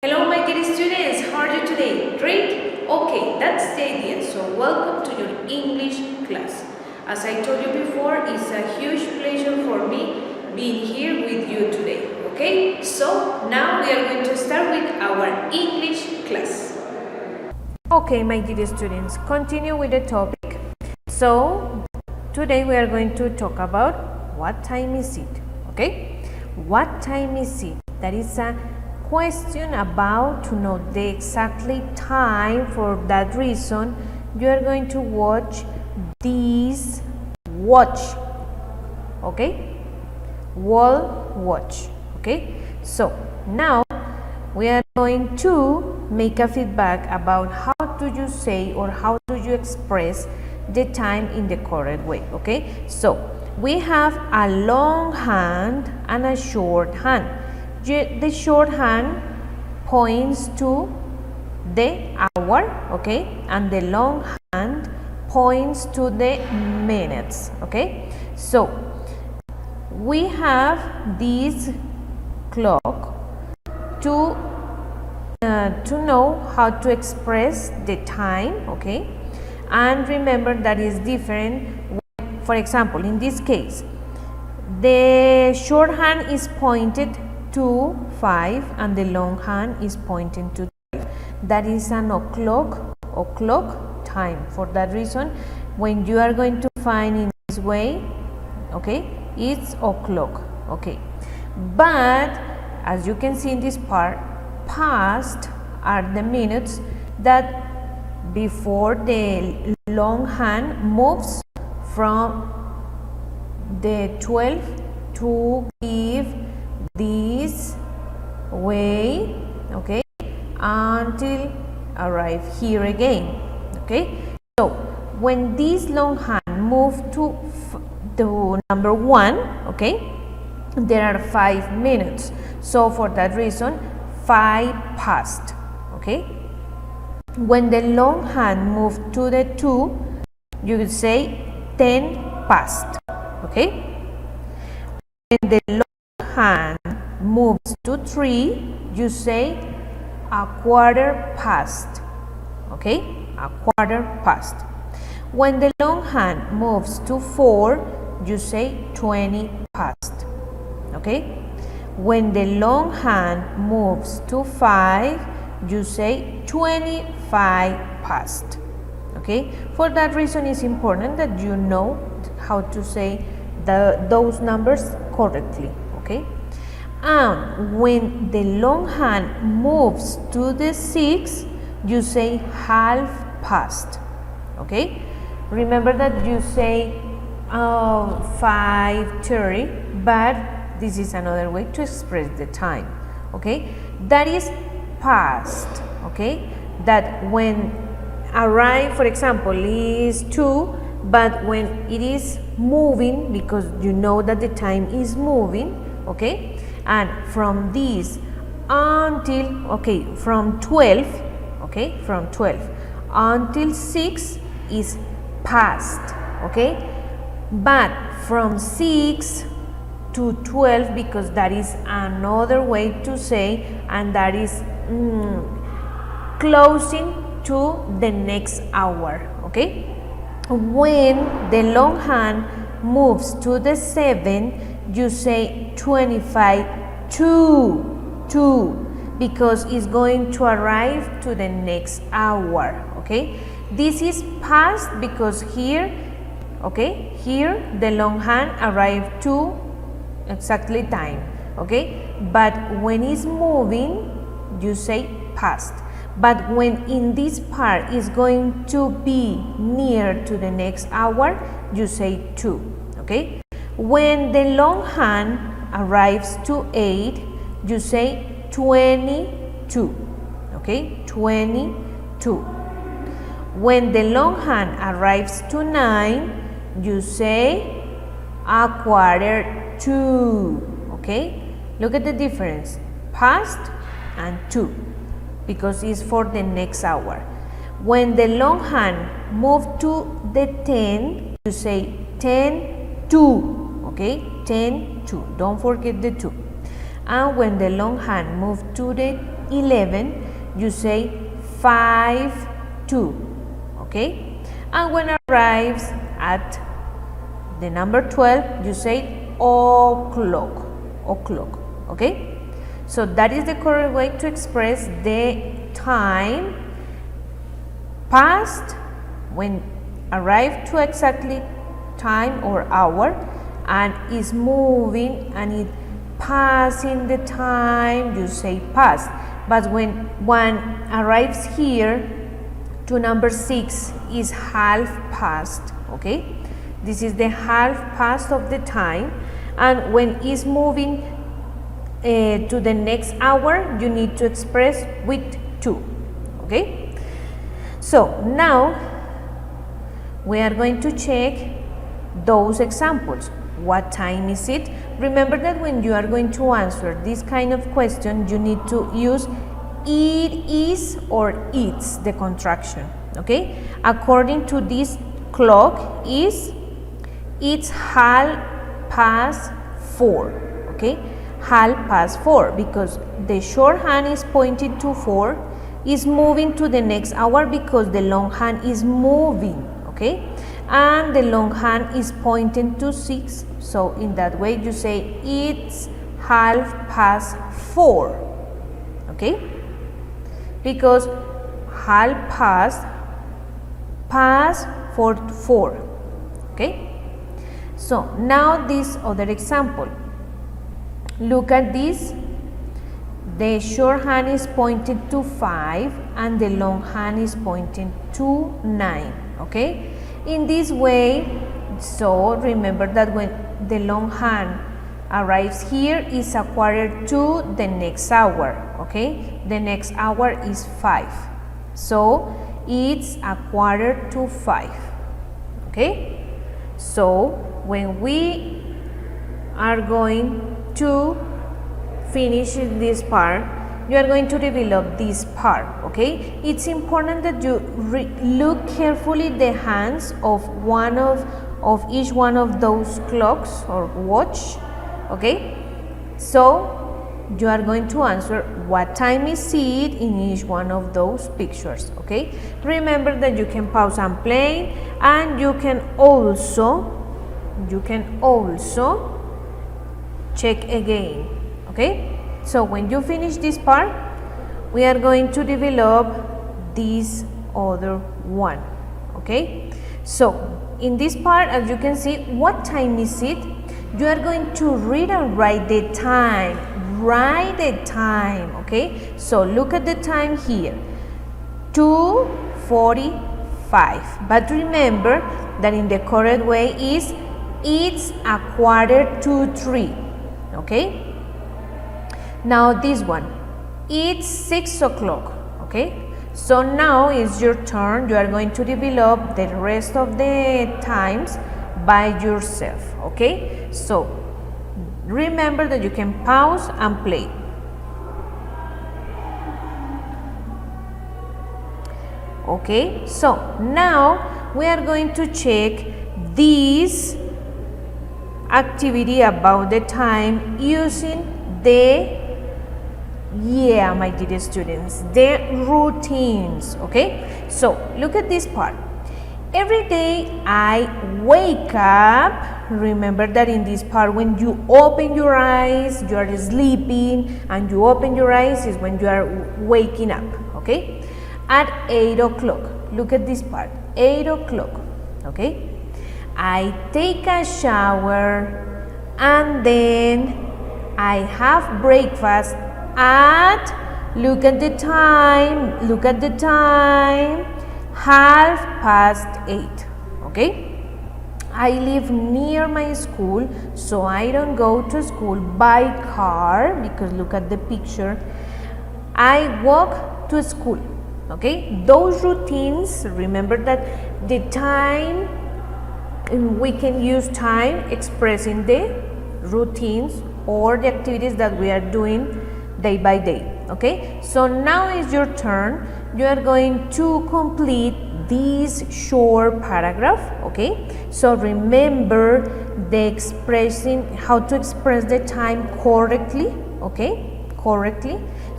Hello, my dear students. How are you today? Great? Okay, that's the idea. So, welcome to your English class. As I told you before, it's a huge pleasure for me being here with you today. Okay? So, now we are going to start with our English class. Okay, my dear students, continue with the topic. So, today we are going to talk about what time is it? Okay? What time is it? That is a question about to know the exactly time. For that reason, you are going to watch this watch. Okay? Wall watch. Okay? So, now we are going to make a feedback about how do you say or how do you express the time in the correct way. Okay? So, we have a long hand and a short hand. The short hand points to the hour, okay, and the long hand points to the minutes. Okay, so we have this clock to know how to express the time. Okay, and remember that is different. For example, in this case, the short hand is pointed to 5 and the long hand is pointing to 12. That is an o'clock time. For that reason, when you are going to find in this way, okay, it's o'clock. Okay, but as you can see in this part, past are the minutes that before the long hand moves from the 12 to give this way, okay, until arrive here again. Okay, so when this long hand move to number 1, okay, there are 5 minutes. So for that reason, 5 past. Okay, when the long hand move to the 2, you will say 10 past. Okay, when the long hand moves to 3, you say a quarter past. Okay, a quarter past. When the long hand moves to 4, you say 20 past. Okay, when the long hand moves to 5, you say 25 past. Okay, for that reason it's important that you know how to say those numbers correctly. Okay, and when the long hand moves to the 6, you say half past. Okay, remember that you say 5:30, but this is another way to express the time. Okay, that is past. Okay, that when arrive, for example, is 2, but when it is moving, because you know that the time is moving. Okay, and from this until, okay, from 12, okay, from 12 until 6 is past. Okay, but from 6 to 12, because that is another way to say, and that is closing to the next hour. Okay, when the long hand moves to the 7, you say 25 to, because it's going to arrive to the next hour. Okay, this is past because here, okay, here the long hand arrived to exactly time. Okay, but when it's moving, you say past. But when in this part is going to be near to the next hour, you say 2. Okay, when the long hand arrives to 8, you say 22. Okay, 22. When the long hand arrives to 9, you say a quarter to. Okay, look at the difference, past and to, because it's for the next hour. When the long hand moves to the 10, you say 10 to. Okay, 10 to, don't forget the 2. And when the long hand moves to the 11, you say 5:02, okay? And when arrives at the number 12, you say o'clock, okay? So that is the correct way to express the time past when arrived to exactly time or hour and is moving and it passing the time, you say past. But when one arrives here to number 6 is half past, okay? This is the half past of the time, and when is moving to the next hour, you need to express with 2, okay? So now we are going to check those examples. What time is it? Remember that when you are going to answer this kind of question, you need to use it is or it's, the contraction, okay? According to this clock it's 4:30, okay? 4:30, because the short hand is pointing to 4, is moving to the next hour because the long hand is moving, okay? And the long hand is pointing to 6, so in that way you say it's 4:30, okay? Because past 4, okay? So now this other example, look at this. The short hand is pointing to 5 and the long hand is pointing to 9, okay? In this way, so remember that when the long hand arrives here is 4:15 the next hour, okay? The next hour is 5, so it's 4:45, okay? So when we are going to finish this part, you are going to develop this part, okay? It's important that you look carefully the hands of each one of those clocks or watch, okay? So you are going to answer what time is it in each one of those pictures, okay? Remember that you can pause and play, and you can also check again, okay? So when you finish this part, we are going to develop this other one, okay? So in this part, as you can see, what time is it? You are going to read and write the time, okay? So look at the time here, 2:45, but remember that in the correct way is it's 2:45, okay? Now this one, it's 6 o'clock, okay? So now is your turn. You are going to develop the rest of the times by yourself, okay? So remember that you can pause and play. Okay, so now we are going to check this activity about the time using my dear students, the routines, okay? So look at this part. Every day I wake up. Remember that in this part, when you open your eyes, you are sleeping, and you open your eyes is when you are waking up, okay? At 8 o'clock, look at this part, 8 o'clock, okay? I take a shower and then I have breakfast at, look at the time, 8:30, okay? I live near my school, so I don't go to school by car, because look at the picture. I walk to school, okay? Those routines, remember that the time, we can use time expressing the routines or the activities that we are doing day by day, okay? So now is your turn. You are going to complete this short paragraph, okay? So remember how to express the time correctly, okay?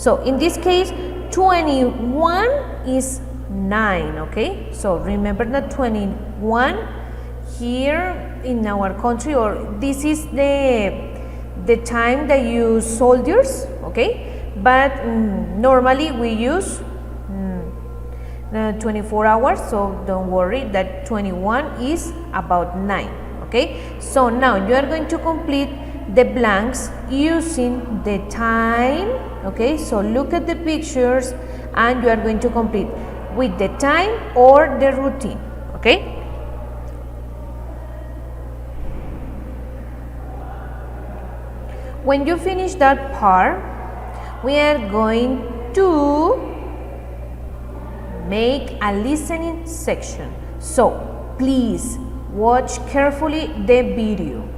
So in this case, 21 is 9, okay? So remember that 21 here in our country, or this is the time they use soldiers, okay? But normally we use 24 hours, so don't worry that 21 is about 9, okay? So now you are going to complete the blanks using the time, okay? So look at the pictures and you are going to complete with the time or the routine, okay? When you finish that part, we are going to make a listening section. So please watch carefully the video.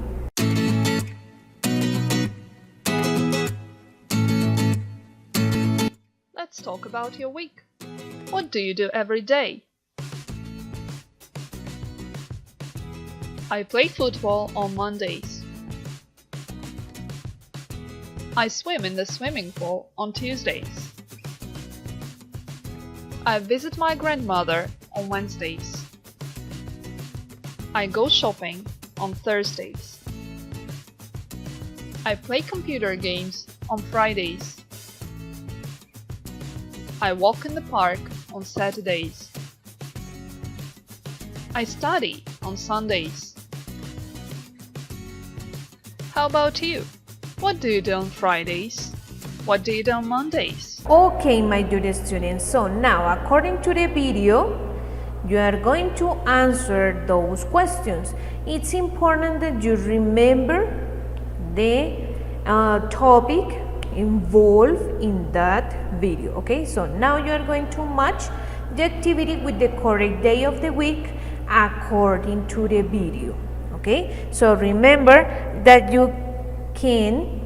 Let's talk about your week. What do you do every day? I play football on Mondays. I swim in the swimming pool on Tuesdays. I visit my grandmother on Wednesdays. I go shopping on Thursdays. I play computer games on Fridays. I walk in the park on Saturdays. I study on Sundays. How about you? What do you do on Fridays? What do you do on Mondays? Okay, my dear students, so now according to the video, you are going to answer those questions. It's important that you remember the topic involved in that video, okay? So now you are going to match the activity with the correct day of the week according to the video, okay? So remember that you can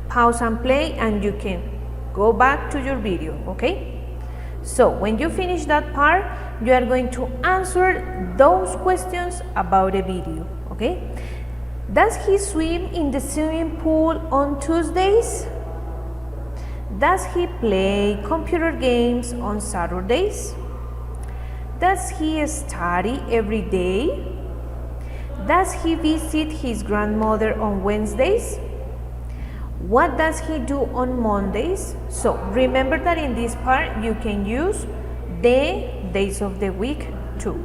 pause and play and you can go back to your video, okay? So when you finish that part, you are going to answer those questions about the video, okay? Does he swim in the swimming pool on Tuesdays? Does he play computer games on Saturdays? Does he study every day? Does he visit his grandmother on Wednesdays? What does he do on Mondays? So remember that in this part you can use the days of the week too.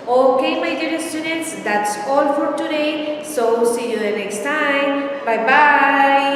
Okay, my dear students, that's all for today. So see you the next time. Bye bye.